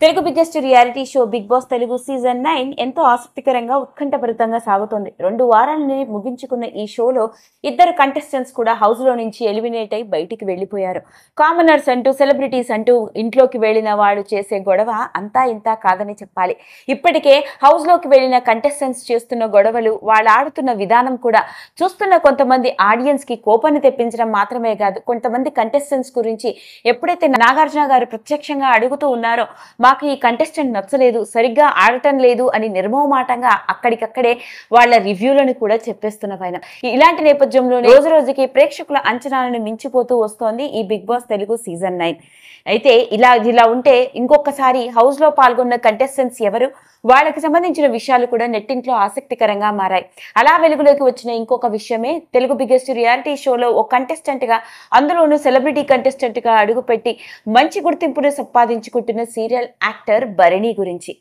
Telugu biggest reality show Big Boss Telugu season 9 ఎంతో ఆసక్తికరంగా ఉత్కంఠభరితంగా సాగుతోంది. 2 వారాలని ముగించుకున్న ఈ షోలో ఇద్దరు కంటెస్టెంట్స్ కూడా హౌస్ లో నుంచి ఎలిమినేట్ అయి బయటికి వెళ్లిపోయారు. కామనర్స్ అంటూ సెలబ్రిటీస్ అంటూ ఇంట్లోకి వెళ్లిన వాడు చేసే గొడవ అంతా ఇంతా కాదని చెప్పాలి. ఇప్పటికే హౌస్ లోకి వెళ్లిన కంటెస్టెంట్స్ చేస్తున్న గొడవలు, వాళ్ళు ఆడుతున్న విధానం కూడా చూస్తున్న కొంతమంది ఆడియన్స్ కి కోపాన్ని తెప్పించడం మాత్రమే కాదు, కొంతమంది కంటెస్టెంట్స్ గురించి ఎప్పుడైతే నాగార్జున గారు ప్రత్యక్షంగా అడుగుతూ ఉన్నారో మాకు ఈ కంటెస్టెంట్ నచ్చలేదు, సరిగ్గా ఆడటం లేదు అని నిర్మోహమాటంగా అక్కడికక్కడే వాళ్ళ రివ్యూలను కూడా చెప్పేస్తున్న పైన. ఇలాంటి నేపథ్యంలో రోజు రోజుకి ప్రేక్షకుల అంచనాలను మించిపోతూ వస్తోంది ఈ బిగ్ బాస్ తెలుగు సీజన్ 9. అయితే ఇలా ఉంటే ఇంకొకసారి హౌస్ లో పాల్గొన్న కంటెస్టెంట్స్ ఎవరు, వాళ్ళకి సంబంధించిన విషయాలు కూడా నెట్టింట్లో ఆసక్తికరంగా మారాయి. అలా వెలుగులోకి వచ్చిన ఇంకొక విషయమే తెలుగు బిగ్గెస్ట్ రియాలిటీ షోలో ఓ కంటెస్టెంట్ గా, అందులోనూ సెలబ్రిటీ కంటెస్టెంట్ గా అడుగుపెట్టి మంచి గుర్తింపును సంపాదించుకుంటున్న సీరియల్ యాక్టర్ భరణి గురించి.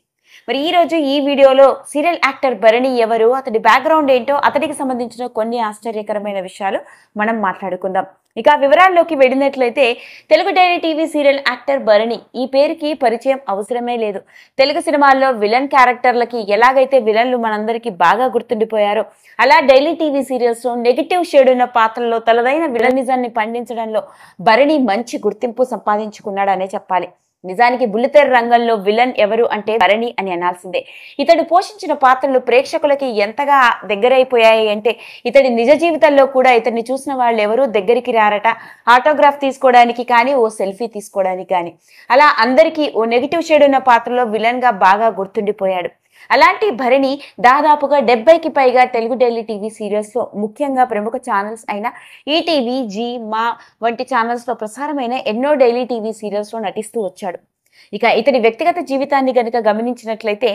మరి ఈ రోజు ఈ వీడియోలో సీరియల్ యాక్టర్ భరణి ఎవరు, అతడి బ్యాక్గ్రౌండ్ ఏంటో, అతడికి సంబంధించిన కొన్ని ఆశ్చర్యకరమైన విషయాలు మనం మాట్లాడుకుందాం. ఇక వివరాల్లోకి వెళ్ళినట్లయితే Telugu daily TV serial actor Bharani ఈ పేరుకి పరిచయం అవసరమే లేదు. తెలుగు సినిమాల్లో విలన్ క్యారెక్టర్లకి ఎలాగైతే విలన్లు మనందరికీ బాగా గుర్తుండిపోయారో, అలా డైలీ టీవీ సీరియల్స్ లో నెగిటివ్ షేడ్ ఉన్న పాత్రల్లో తనదైన విలనిజాన్ని పండించడంలో భరణి మంచి గుర్తింపు సంపాదించుకున్నాడనే చెప్పాలి. నిజానికి బుల్లితెర రంగంలో విలన్ ఎవరు అంటే భరణి అని అనాల్సిందే. ఇతడు పోషించిన పాత్రలు ప్రేక్షకులకి ఎంతగా దగ్గరైపోయాయి అంటే, ఇతడి నిజ జీవితంలో కూడా ఇతడిని చూసిన వాళ్ళు ఎవరు దగ్గరికి రారట. ఆటోగ్రాఫ్ తీసుకోవడానికి కానీ, ఓ సెల్ఫీ తీసుకోవడానికి కానీ, అలా అందరికీ ఓ నెగిటివ్ షేడ్ ఉన్న పాత్రలో విలన్ గా బాగా గుర్తుండిపోయాడు. అలాంటి భరణి దాదాపుగా 70కి పైగా తెలుగు డైలీ టీవీ సీరియల్స్ లో, ముఖ్యంగా ప్రముఖ ఛానల్స్ అయిన ఈటీవీ, జీ, మా వంటి ఛానల్స్ లో ప్రసారమైన ఎన్నో డైలీ టీవీ సీరియల్స్ లో నటిస్తూ వచ్చాడు. ఇక ఇతడి వ్యక్తిగత జీవితాన్ని గనుక గమనించినట్లయితే,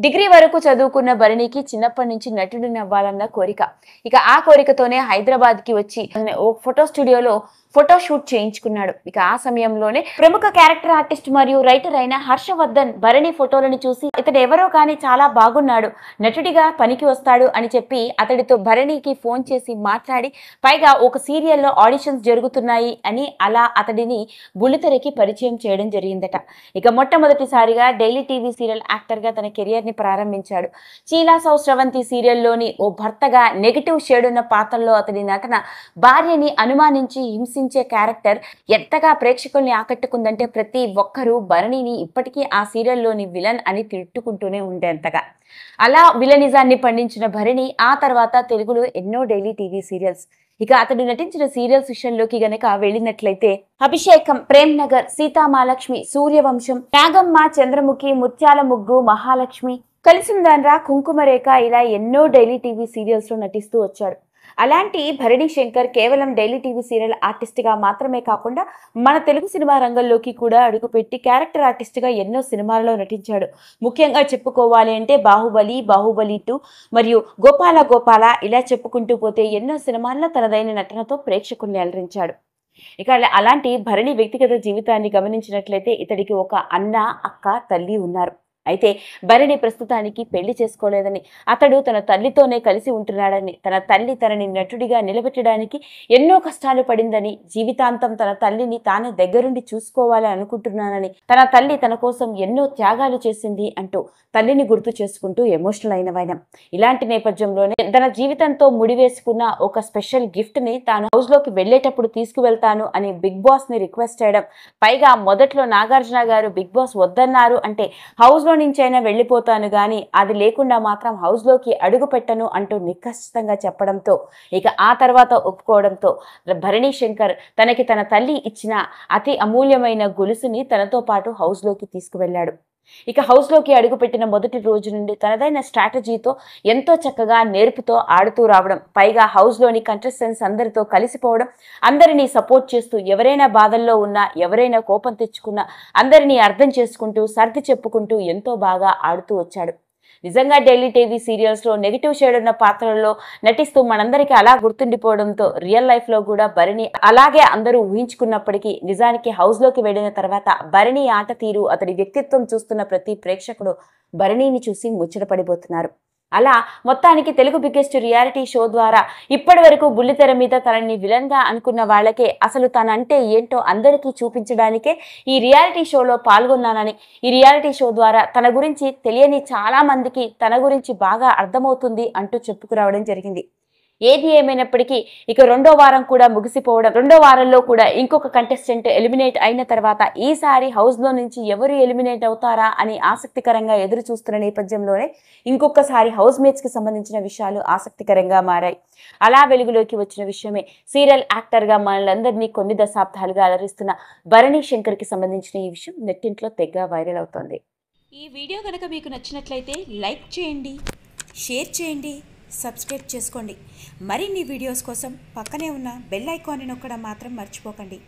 డిగ్రీ వరకు చదువుకున్న భరణికి చిన్నప్పటి నుంచి నటుడిని అవ్వాలన్న కోరిక. ఇక ఆ కోరికతోనే హైదరాబాద్ కి వచ్చి ఓ ఫోటో స్టూడియోలో ఫోటో షూట్ చేయించుకున్నాడు. ఇక ఆ సమయంలోనే ప్రముఖ క్యారెక్టర్ ఆర్టిస్ట్ మరియు రైటర్ అయిన హర్షవర్ధన్ భరణి ఫోటోలను చూసి ఇతడు ఎవరో కానీ చాలా బాగున్నాడు, నటుడిగా పనికి వస్తాడు అని చెప్పి అతడితో భరణికి ఫోన్ చేసి మాట్లాడి, పైగా ఒక సీరియల్లో ఆడిషన్స్ జరుగుతున్నాయి అని అలా అతడిని బుల్లితెరకి పరిచయం చేయడం జరిగిందట. ఇక మొట్టమొదటిసారిగా డైలీ టీవీ సీరియల్ యాక్టర్ గా తన కెరియర్ ని ప్రారంభించాడు. చీలా సౌ స్రవంతి సీరియల్లోని ఓ భర్తగా నెగిటివ్ షేడ్ ఉన్న పాత్రలో అతడి నటన భార్యని అనుమానించి హింసించే క్యారెక్టర్ ఎంతగా ప్రేక్షకుల్ని ఆకట్టుకుందంటే, ప్రతి ఒక్కరూ భరణిని ఇప్పటికీ ఆ సీరియల్లోని విలన్ అని తిట్టుకుంటూనే ఉండేంతగా. అలా విలనిజాన్ని పండించిన భరణి ఆ తర్వాత తెలుగులో ఎన్నో డైలీ టీవీ సీరియల్స్, ఇక అతడు నటించిన సీరియల్స్ విషయంలోకి గనక వెళ్ళినట్లయితే అభిషేకం, ప్రేమ్ నగర్, సీతామాలక్ష్మి, సూర్యవంశం, నాగమ్మ, చంద్రముఖి, ముత్యాల ముగ్గు, మహాలక్ష్మి, కలిసిందాన్రా, కుంకుమరేఖ, ఇలా ఎన్నో డైలీ టీవీ సీరియల్స్ లో నటిస్తూ వచ్చాడు. అలాంటి భరణి శంకర్ కేవలం డైలీ టీవీ సీరియల్ ఆర్టిస్ట్ గా మాత్రమే కాకుండా మన తెలుగు సినిమా రంగంలోకి కూడా అడుగుపెట్టి క్యారెక్టర్ ఆర్టిస్ట్ గా ఎన్నో సినిమాలలో నటించాడు. ముఖ్యంగా చెప్పుకోవాలి అంటే బాహుబలి, బాహుబలి 2 మరియు గోపాల గోపాల, ఇలా చెప్పుకుంటూ పోతే ఎన్నో సినిమాల్లో తనదైన నటనతో ప్రేక్షకుల్ని అలరించాడు. ఇక అలాంటి భరణి వ్యక్తిగత జీవితాన్ని గమనించినట్లయితే, ఇతడికి ఒక అన్న, అక్క, తల్లి ఉన్నారు. అయితే భరణి ప్రస్తుతానికి పెళ్లి చేసుకోలేదని, అతడు తన తల్లితోనే కలిసి ఉంటున్నాడని, తన తల్లి తనని నటుడిగా నిలబెట్టడానికి ఎన్నో కష్టాలు పడిందని, జీవితాంతం తన తల్లిని తానే దగ్గరుండి చూసుకోవాలని అనుకుంటున్నానని, తన తల్లి తన కోసం ఎన్నో త్యాగాలు చేసింది అంటూ తల్లిని గుర్తు చేసుకుంటూ ఎమోషనల్ అయినవైన. ఇలాంటి నేపథ్యంలోనే తన జీవితంతో ముడివేసుకున్న ఒక స్పెషల్ గిఫ్ట్ ని తాను హౌస్ లోకి వెళ్లేటప్పుడు తీసుకువెళ్తాను అని బిగ్ బాస్ ని రిక్వెస్ట్ చేయడం, పైగా మొదట్లో నాగార్జున గారు బిగ్ బాస్ వద్దన్నారు అంటే హౌస్ నుంచైనా వెళ్ళిపోతాను గాని అది లేకుండా మాత్రం హౌస్ లోకి అడుగు పెట్టను అంటూ నిఖచ్చితంగా చెప్పడంతో, ఇక ఆ తర్వాత ఒప్పుకోవడంతో భరణి శంకర్ తనకి తన తల్లి ఇచ్చిన అతి అమూల్యమైన గొలుసుని తనతో పాటు హౌస్ లోకి తీసుకువెళ్ళాడు. ఇక హౌస్ లోకి అడుగుపెట్టిన మొదటి రోజు నుండి తనదైన స్ట్రాటజీతో ఎంతో చక్కగా నేర్పుతో ఆడుతూ రావడం, పైగా హౌస్ లోని కంటెస్టెంట్స్ అందరితో కలిసిపోవడం, అందరినీ సపోర్ట్ చేస్తూ, ఎవరైనా బాధల్లో ఉన్నా, ఎవరైనా కోపం తెచ్చుకున్నా అందరినీ అర్థం చేసుకుంటూ, సర్ది చెప్పుకుంటూ ఎంతో బాగా ఆడుతూ వచ్చాడు. నిజంగా డైలీ టీవీ సీరియల్స్ లో నెగిటివ్ షేడ్ ఉన్న పాత్రల్లో నటిస్తూ మనందరికీ అలా గుర్తుండిపోవడంతో రియల్ లైఫ్ లో కూడా భరణి అలాగే అందరూ ఊహించుకున్నప్పటికీ, నిజానికి హౌస్ లోకి వెళ్ళిన తర్వాత భరణి ఆట తీరు, అతడి వ్యక్తిత్వం చూస్తున్న ప్రతి ప్రేక్షకుడు భరణిని చూసి ముచ్చటపడిపోతున్నారు. అలా మొత్తానికి తెలుగు బిగ్గెస్ట్ రియాలిటీ షో ద్వారా ఇప్పటి వరకు బుల్లితెర మీద తనని విలన్గా అనుకున్న వాళ్ళకే అసలు తనంటే ఏంటో అందరికీ చూపించడానికే ఈ రియాలిటీ షోలో పాల్గొన్నానని, ఈ రియాలిటీ షో ద్వారా తన గురించి తెలియని చాలా మందికి తన గురించి బాగా అర్థమవుతుంది అంటూ చెప్పుకురావడం జరిగింది. ఏది ఏమైనప్పటికీ ఇక రెండో వారం కూడా ముగిసిపోవడం, రెండో వారంలో కూడా ఇంకొక కంటెస్టెంట్ ఎలిమినేట్ అయిన తర్వాత ఈసారి హౌస్లో నుంచి ఎవరు ఎలిమినేట్ అవుతారా అని ఆసక్తికరంగా ఎదురు చూస్తున్న నేపథ్యంలోనే ఇంకొకసారి హౌస్ మేట్స్కి సంబంధించిన విషయాలు ఆసక్తికరంగా మారాయి. అలా వెలుగులోకి వచ్చిన విషయమే సీరియల్ యాక్టర్గా మనలందరినీ కొన్ని దశాబ్దాలుగా అలరిస్తున్న భరణి శంకర్కి సంబంధించిన ఈ విషయం నెట్టింట్లో తెగ వైరల్ అవుతోంది. ఈ వీడియో కనుక మీకు నచ్చినట్లయితే లైక్ చేయండి, షేర్ చేయండి, సబ్స్క్రైబ్ చేసుకోండి. మరిన్ని వీడియోస్ కోసం పక్కనే ఉన్న బెల్ ఐకాన్ని నొక్కడం మాత్రం మర్చిపోకండి.